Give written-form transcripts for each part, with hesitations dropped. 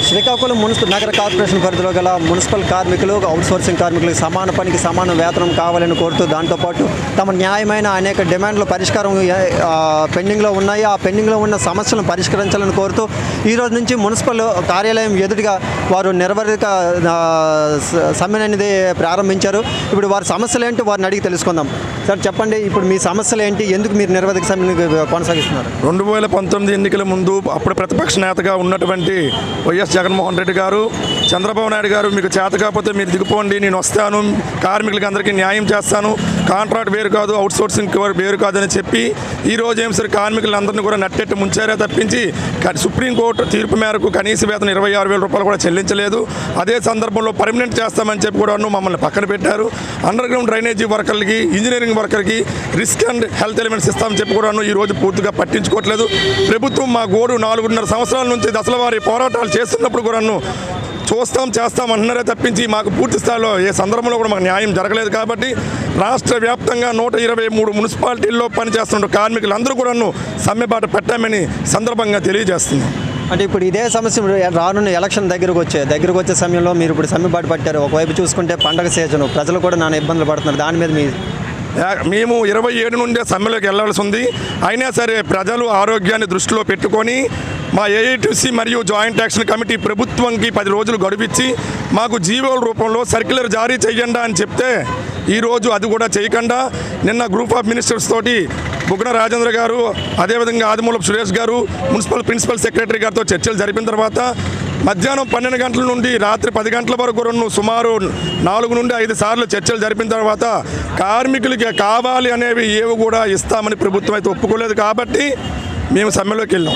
Srikakulam municipal నగర corporation పరిధిలో గల మున్సిపల్ కార్మికులు అవుట్సోర్సింగ్ కార్మికులకు సమాన పనికి సమాన వేతనం కావాలని కోరుతూ దాంతోపాటు తమ న్యాయమైన అనేక డిమాండ్ల పరిష్కారం పెండింగ్లో ఉన్నాయి. ఆ పెండింగ్లో ఉన్న సమస్యలను పరిష్కరించాలని కోరుతూ ఈరోజు నుంచి మున్సిపల్ కార్యాలయం ఎదుటిగా వారు నిర్వహిక సమ్మె అనేది ప్రారంభించారు. ఇప్పుడు వారి సమస్యలు ఏంటి వారిని అడిగి తెలుసుకుందాం. సార్ చెప్పండి, ఇప్పుడు మీ సమస్యలు ఏంటి, ఎందుకు మీరు నిర్వహిక సమ్మెను కొనసాగిస్తున్నారు? 2019 ఎన్నికల ముందు అప్పుడు ప్రతిపక్ష నేతగా ఉన్నటువంటి వైఎస్ జగన్మోహన్ రెడ్డి గారు, చంద్రబాబు నాయుడు గారు మీకు చేత కాకపోతే మీరు దిగిపోండి, నేను వస్తాను, కార్మికులకి అందరికీ న్యాయం చేస్తాను, కాంట్రాక్ట్ వేరు కాదు, అవుట్సోర్సింగ్ వేరు కాదు అని చెప్పి ఈరోజు ఏం సరే కార్మికులందరినీ కూడా నట్టెట్టు ముంచారే తప్పించి సుప్రీంకోర్టు తీర్పు మేరకు కనీస వేతనం 26,000 రూపాయలు కూడా చెల్లించలేదు. అదే సందర్భంలో పర్మనెంట్ చేస్తామని చెప్పి కూడా మమ్మల్ని పక్కన పెట్టారు. అండర్ గ్రౌండ్ డ్రైనేజీ వర్కర్లకి, ఇంజనీరింగ్ వర్కర్కి రిస్క్ అండ్ హెల్త్ ఎలిమెంట్స్ ఇస్తామని చెప్పి కూడా ఈరోజు పూర్తిగా పట్టించుకోవట్లేదు. ప్రభుత్వం మా గోడు 4.5 సంవత్సరాల నుంచి దశల వారి పోరాటాలు చేస్తున్నప్పుడు కూడా చేస్తాం అంటున్నారే తప్పించి మాకు పూర్తి స్థాయిలో ఏ సందర్భంలో కూడా మాకు న్యాయం జరగలేదు. కాబట్టి రాష్ట్ర వ్యాప్తంగా 123 మున్సిపాలిటీల్లో పనిచేస్తున్న కార్మికులందరూ కూడా సమ్మెబాట పెట్టామని సందర్భంగా తెలియజేస్తున్నాం. అంటే ఇప్పుడు ఇదే సమస్య రానున్న ఎలక్షన్ దగ్గరకు వచ్చే సమయంలో మీరు ఇప్పుడు సమ్మెబాటు పట్టారు. ఒకవైపు చూసుకుంటే పండగ సీజన్, ప్రజలు కూడా నానా ఇబ్బందులు పడుతున్నారు. దాని మీద మేము 27 నుండే సమ్మెలోకి వెళ్లాల్సి ఉంది. అయినా సరే ప్రజలు ఆరోగ్యాన్ని దృష్టిలో పెట్టుకొని మా ఏఐటీసీ మరియు జాయింట్ యాక్షన్ కమిటీ ప్రభుత్వంకి 10 రోజులు గడువిచ్చి మాకు జీవోల రూపంలో సర్క్యులర్ జారీ చేయండి అని చెప్తే ఈరోజు అది కూడా చేయకుండా నిన్న గ్రూప్ ఆఫ్ మినిస్టర్స్ తోటి బుగ్గన రాజేంద్ర గారు, అదేవిధంగా ఆదిమూలపు సురేష్ గారు, మున్సిపల్ ప్రిన్సిపల్ సెక్రటరీ గారితో చర్చలు జరిపిన తర్వాత మధ్యాహ్నం 12 గంటల నుండి రాత్రి 10 గంటల వరకు సుమారు 4 నుండి 5 సార్లు చర్చలు జరిపిన తర్వాత కార్మికులకి కావాలి అనేవి ఏవి కూడా ఇస్తామని ప్రభుత్వం అయితే ఒప్పుకోలేదు. కాబట్టి మేము సమ్మెలోకి వెళ్ళాం.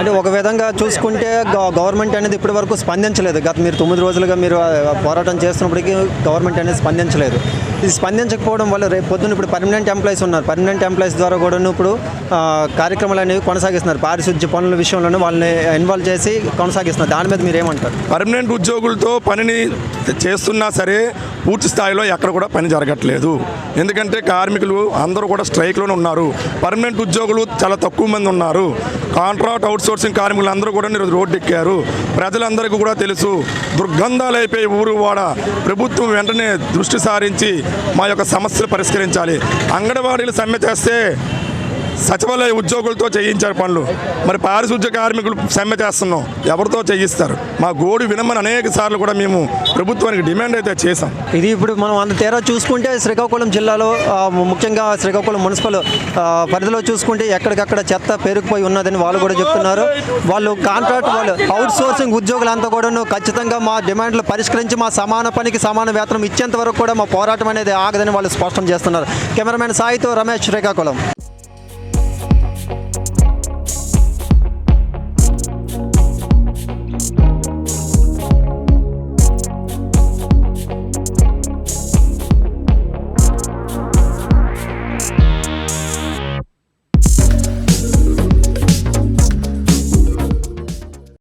అంటే ఒక విధంగా చూసుకుంటే గవర్నమెంట్ అనేది ఇప్పటి వరకు స్పందించలేదు. గత మీరు 9 రోజులుగా మీరు పోరాటం చేస్తున్నప్పటికీ గవర్నమెంట్ అనేది స్పందించలేదు. ఇది స్పందించకపోవడం వల్ల రేపు పొద్దున్న ఇప్పుడు పర్మనెంట్ ఎంప్లాయీస్ ఉన్నారు. పర్మనెంట్ ఎంప్లాయీస్ ద్వారా కూడా ఇప్పుడు కార్యక్రమాలు అనేవి కొనసాగిస్తున్నారు. పారిశుద్ధ్య పనుల విషయంలోనూ వాళ్ళని ఇన్వాల్వ్ చేసి కొనసాగిస్తున్నారు. దాని మీద మీరు ఏమంటారు? పర్మనెంట్ ఉద్యోగులతో పనిని చేస్తున్నా సరే పూర్తి స్థాయిలో ఎక్కడ కూడా పని జరగట్లేదు. ఎందుకంటే కార్మికులు అందరూ కూడా స్ట్రైక్లోనే ఉన్నారు. పర్మనెంట్ ఉద్యోగులు చాలా తక్కువ మంది ఉన్నారు. కాంట్రాక్ట్ అవుట్సోర్సింగ్ కార్మికులు అందరూ కూడా ఈరోజు రోడ్డు ఎక్కారు. ప్రజలందరికీ కూడా తెలుసు, దుర్గంధాలు అయిపోయి ఊరు వాడ. ప్రభుత్వం వెంటనే దృష్టి సారించి మా యొక్క సమస్యలు పరిష్కరించాలి. అంగన్వాడీలు సమ్మె చేస్తే సచివాలయ ఉద్యోగులతో చేయించారు పనులు, మరి పారిశుద్ధ్య కార్మికులు సమ్మె చేస్తున్నాం, ఎవరితో చేయిస్తారు? మా గోడు వినమని అనేక సార్లు కూడా మేము ప్రభుత్వానికి డిమాండ్ అయితే చేశాం. ఇది ఇప్పుడు మనం అంత తేడా చూసుకుంటే శ్రీకాకుళం జిల్లాలో ముఖ్యంగా శ్రీకాకుళం మున్సిపల్ పరిధిలో చూసుకుంటే ఎక్కడికక్కడ చెత్త పేరుకుపోయి ఉన్నదని వాళ్ళు కూడా చెప్తున్నారు. వాళ్ళు కాంట్రాక్ట్ వాళ్ళు అవుట్సోర్సింగ్ ఉద్యోగులంతా కూడా ఖచ్చితంగా మా డిమాండ్లు పరిష్కరించి మా సమాన పనికి సమాన వేతనం ఇచ్చేంత వరకు కూడా మా పోరాటం అనేది ఆగదని వాళ్ళు స్పష్టం చేస్తున్నారు. కెమెరామెన్ సాయితో రమేష్, శ్రీకాకుళం.